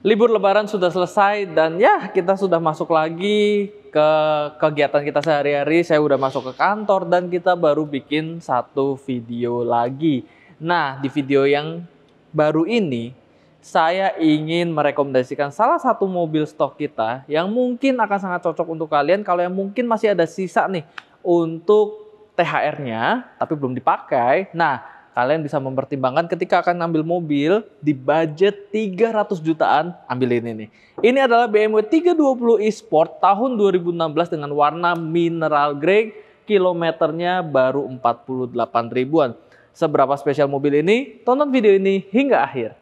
Libur Lebaran sudah selesai dan ya kita sudah masuk lagi ke kegiatan kita sehari-hari. Saya udah masuk ke kantor dan kita baru bikin satu video lagi. Nah, di video yang baru ini saya ingin merekomendasikan salah satu mobil stok kita yang mungkin akan sangat cocok untuk kalian kalau yang mungkin masih ada sisa nih untuk THR-nya tapi belum dipakai. Nah, kalian bisa mempertimbangkan ketika akan ambil mobil di budget 300 jutaan, ambil ini nih. Ini adalah BMW 320 e-Sport tahun 2016 dengan warna mineral grey, kilometernya baru 48 ribuan. Seberapa spesial mobil ini? Tonton video ini hingga akhir.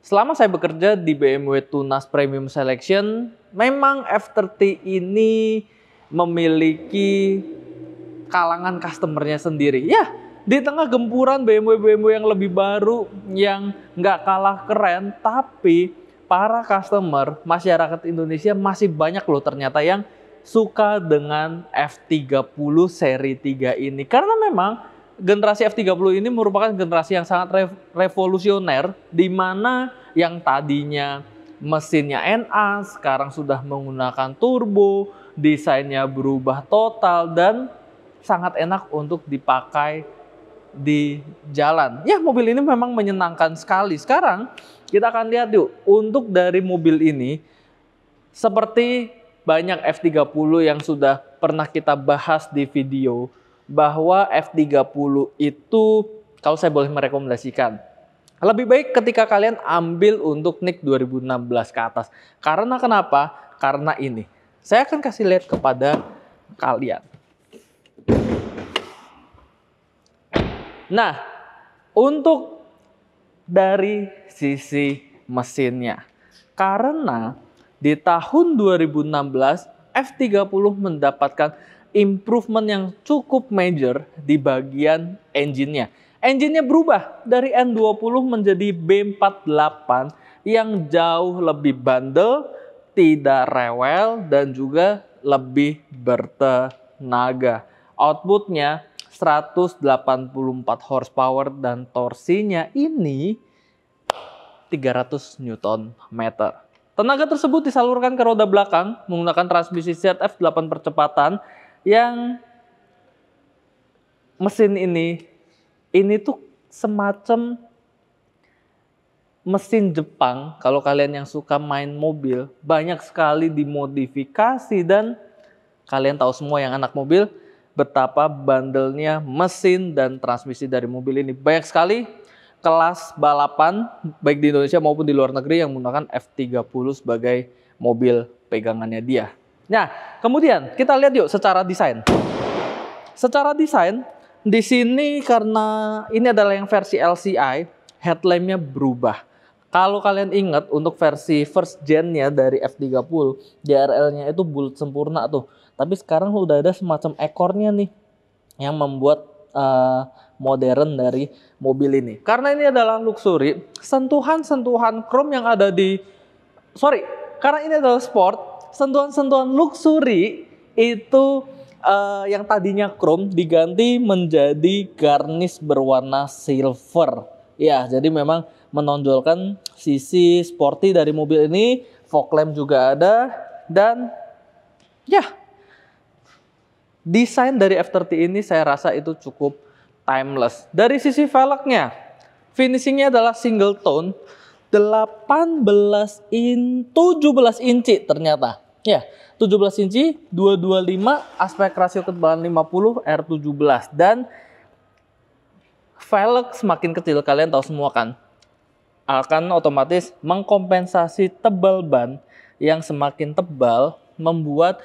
Selama saya bekerja di BMW Tunas Premium Selection, memang F30 ini memiliki kalangan customernya sendiri. Ya, di tengah gempuran BMW yang lebih baru, yang nggak kalah keren, tapi para customer, masyarakat Indonesia masih banyak loh ternyata yang suka dengan F30 seri 3 ini. Karena memang generasi F30 ini merupakan generasi yang sangat revolusioner, di mana yang tadinya mesinnya NA, sekarang sudah menggunakan turbo, desainnya berubah total, dan sangat enak untuk dipakai di jalan. Ya, mobil ini memang menyenangkan sekali. Sekarang kita akan lihat yuk, untuk dari mobil ini, seperti banyak F30 yang sudah pernah kita bahas di video, bahwa F30 itu, kalau saya boleh merekomendasikan, lebih baik ketika kalian ambil untuk NIK 2016 ke atas. Karena kenapa? Karena ini. Saya akan kasih lihat kepada kalian. Nah, untuk dari sisi mesinnya, karena di tahun 2016 F30 mendapatkan improvement yang cukup major di bagian engine-nya. Engine-nya berubah dari N20 menjadi B48 yang jauh lebih bandel, tidak rewel, dan juga lebih bertenaga. Outputnya 184 horsepower dan torsinya ini 300 Nm. Tenaga tersebut disalurkan ke roda belakang menggunakan transmisi ZF 8 percepatan yang mesin ini tuh semacam mesin Jepang. Kalau kalian yang suka main mobil, banyak sekali dimodifikasi, dan kalian tahu semua yang anak mobil betapa bandelnya mesin dan transmisi dari mobil ini. Banyak sekali kelas balapan baik di Indonesia maupun di luar negeri yang menggunakan F30 sebagai mobil pegangannya dia. Nah, kemudian kita lihat yuk secara desain. Secara desain di sini, karena ini adalah yang versi LCI, headlampnya berubah. Kalau kalian ingat untuk versi first gen-nya dari F30, DRL-nya itu bulat sempurna tuh. Tapi sekarang udah ada semacam ekornya nih yang membuat modern dari mobil ini. Karena ini adalah luxury, sentuhan-sentuhan chrome yang ada di karena ini adalah sport, sentuhan-sentuhan luxury itu yang tadinya chrome diganti menjadi garnish berwarna silver. Ya, jadi memang menonjolkan sisi sporty dari mobil ini. Fog lamp juga ada, dan ya, desain dari F30 ini saya rasa itu cukup timeless. Dari sisi velgnya, finishingnya adalah single tone 17 inci ternyata. Ya, 17 inci, 225, aspek rasio ketebalan 50, R17. Dan velg semakin kecil, kalian tahu semua kan, akan otomatis mengkompensasi tebal ban yang semakin tebal, membuat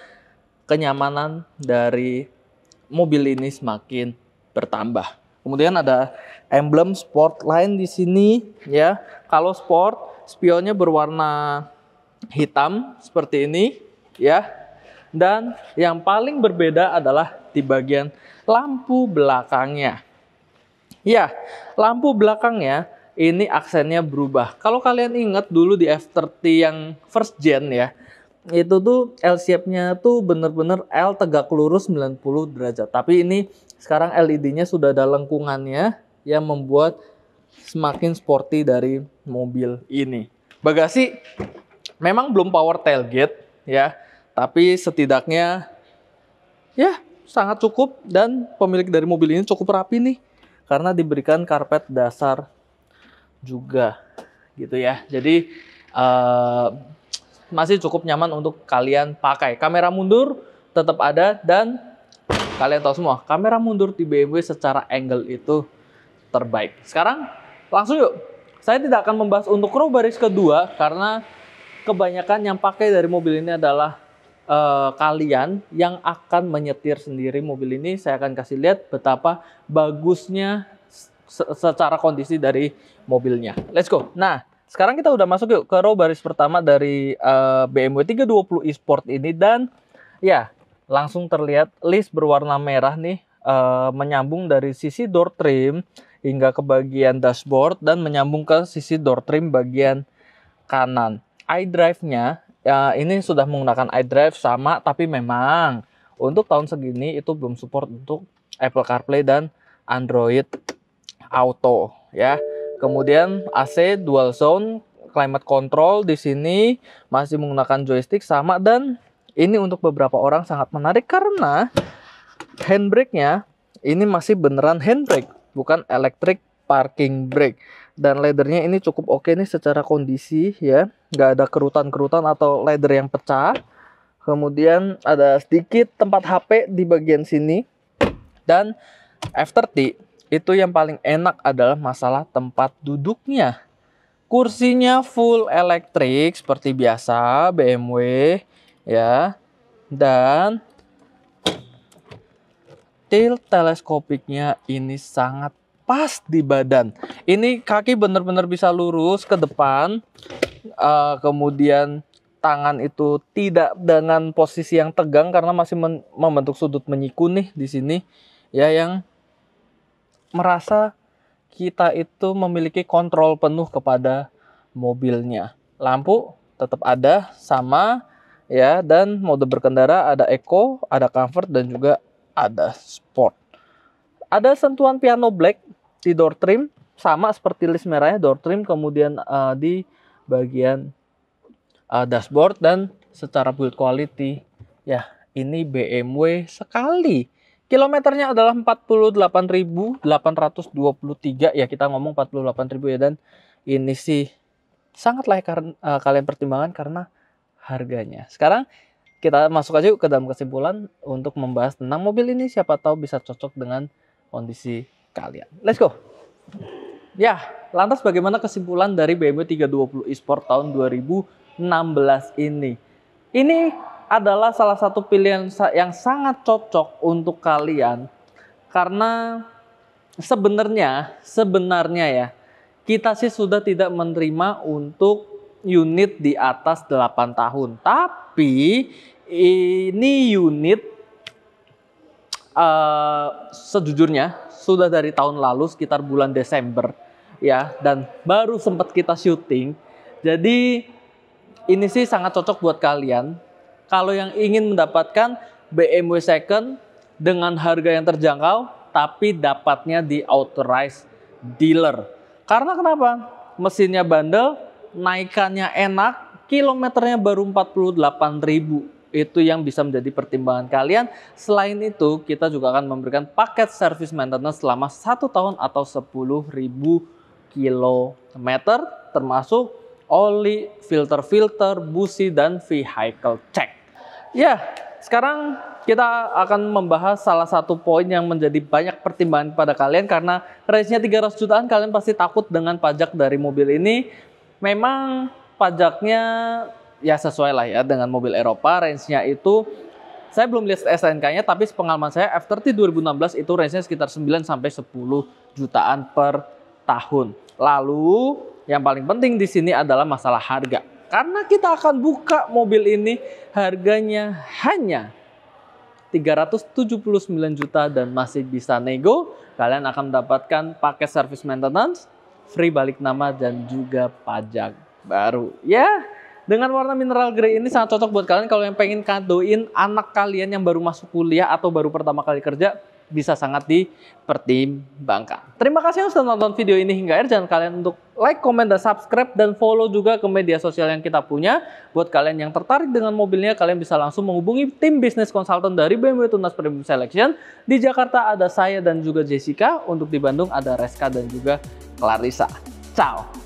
kenyamanan dari mobil ini semakin bertambah. Kemudian ada emblem Sportline di sini ya. Kalau sport, spionnya berwarna hitam seperti ini ya. Dan yang paling berbeda adalah di bagian lampu belakangnya. Ya, lampu belakangnya ini aksennya berubah. Kalau kalian ingat dulu di F30 yang first gen ya, itu tuh L shape-nya tuh bener-bener L tegak lurus 90 derajat. Tapi ini sekarang LED-nya sudah ada lengkungannya yang membuat semakin sporty dari mobil ini. Bagasi memang belum power tailgate ya, tapi setidaknya ya sangat cukup, dan pemilik dari mobil ini cukup rapi nih karena diberikan karpet dasar juga gitu ya. Jadi masih cukup nyaman untuk kalian pakai. Kamera mundur tetap ada, dan kalian tahu semua kamera mundur di BMW secara angle itu terbaik. Sekarang langsung yuk. Saya tidak akan membahas untuk row baris kedua karena kebanyakan yang pakai dari mobil ini adalah kalian yang akan menyetir sendiri mobil ini. Saya akan kasih lihat betapa bagusnya secara kondisi dari mobilnya. Let's go. Nah, sekarang kita udah masuk yuk ke row baris pertama dari BMW 320 eSport ini, dan ya langsung terlihat list berwarna merah nih, menyambung dari sisi door trim hingga ke bagian dashboard dan menyambung ke sisi door trim bagian kanan. iDrive-nya ya ini sudah menggunakan iDrive sama, tapi memang untuk tahun segini itu belum support untuk Apple CarPlay dan Android Auto ya. Kemudian AC dual zone, climate control di sini masih menggunakan joystick sama, dan ini untuk beberapa orang sangat menarik karena handbrake-nya ini masih beneran handbrake, bukan electric parking brake. Dan leathernya ini cukup oke nih secara kondisi ya, nggak ada kerutan-kerutan atau leather yang pecah. Kemudian ada sedikit tempat HP di bagian sini, dan F30 itu yang paling enak adalah masalah tempat duduknya. Kursinya full elektrik seperti biasa BMW ya, dan tail teleskopiknya ini sangat pas di badan. Ini kaki benar-benar bisa lurus ke depan, kemudian tangan itu tidak dengan posisi yang tegang karena masih membentuk sudut menyiku nih di sini ya, yang merasa kita itu memiliki kontrol penuh kepada mobilnya. Lampu tetap ada sama ya, dan mode berkendara ada Eco, ada Comfort, dan juga ada Sport. Ada sentuhan piano black di door trim, sama seperti list merahnya door trim, kemudian di bagian dashboard, dan secara build quality ya ini BMW sekali. Kilometernya adalah 48.823 ya, kita ngomong 48.000 ya, dan ini sih sangat layak kalian pertimbangkan karena harganya. Sekarang kita masuk aja ke dalam kesimpulan untuk membahas tentang mobil ini, siapa tahu bisa cocok dengan kondisi kalian. Let's go. Ya, lantas bagaimana kesimpulan dari BMW 320 eSport tahun 2016 ini? Ini adalah salah satu pilihan yang sangat cocok untuk kalian karena sebenarnya ya kita sih sudah tidak menerima untuk unit di atas 8 tahun. Tapi ini unit sejujurnya sudah dari tahun lalu sekitar bulan Desember ya, dan baru sempat kita syuting. Jadi ini sih sangat cocok buat kalian kalau yang ingin mendapatkan BMW second dengan harga yang terjangkau tapi dapatnya di authorized dealer. Karena kenapa? Mesinnya bandel, naikannya enak, kilometernya baru 48.000. Itu yang bisa menjadi pertimbangan kalian. Selain itu, kita juga akan memberikan paket service maintenance selama 1 tahun atau 10.000 kilometer, termasuk oli, filter, busi, dan vehicle check. Ya, sekarang kita akan membahas salah satu poin yang menjadi banyak pertimbangan pada kalian karena range-nya 300 jutaan, kalian pasti takut dengan pajak dari mobil ini. Memang pajaknya ya sesuai lah ya dengan mobil Eropa, range-nya itu saya belum lihat STNK-nya, tapi sepengalaman saya F30 2016 itu range-nya sekitar 9 sampai 10 jutaan per tahun. Lalu yang paling penting di sini adalah masalah harga. Karena kita akan buka mobil ini harganya hanya 379 juta dan masih bisa nego. Kalian akan mendapatkan paket service maintenance, free balik nama, dan juga pajak baru. Ya, dengan warna mineral grey ini sangat cocok buat kalian kalau yang pengen kadoin anak kalian yang baru masuk kuliah atau baru pertama kali kerja. bisa sangat dipertimbangkan. Terima kasih yang sudah nonton video ini hingga akhir. Jangan kalian untuk like, comment, dan subscribe, dan follow juga ke media sosial yang kita punya. Buat kalian yang tertarik dengan mobilnya, kalian bisa langsung menghubungi tim bisnis konsultan dari BMW Tunas Premium Selection. Di Jakarta ada saya dan juga Jessica. Untuk di Bandung ada Reska dan juga Clarissa. Ciao!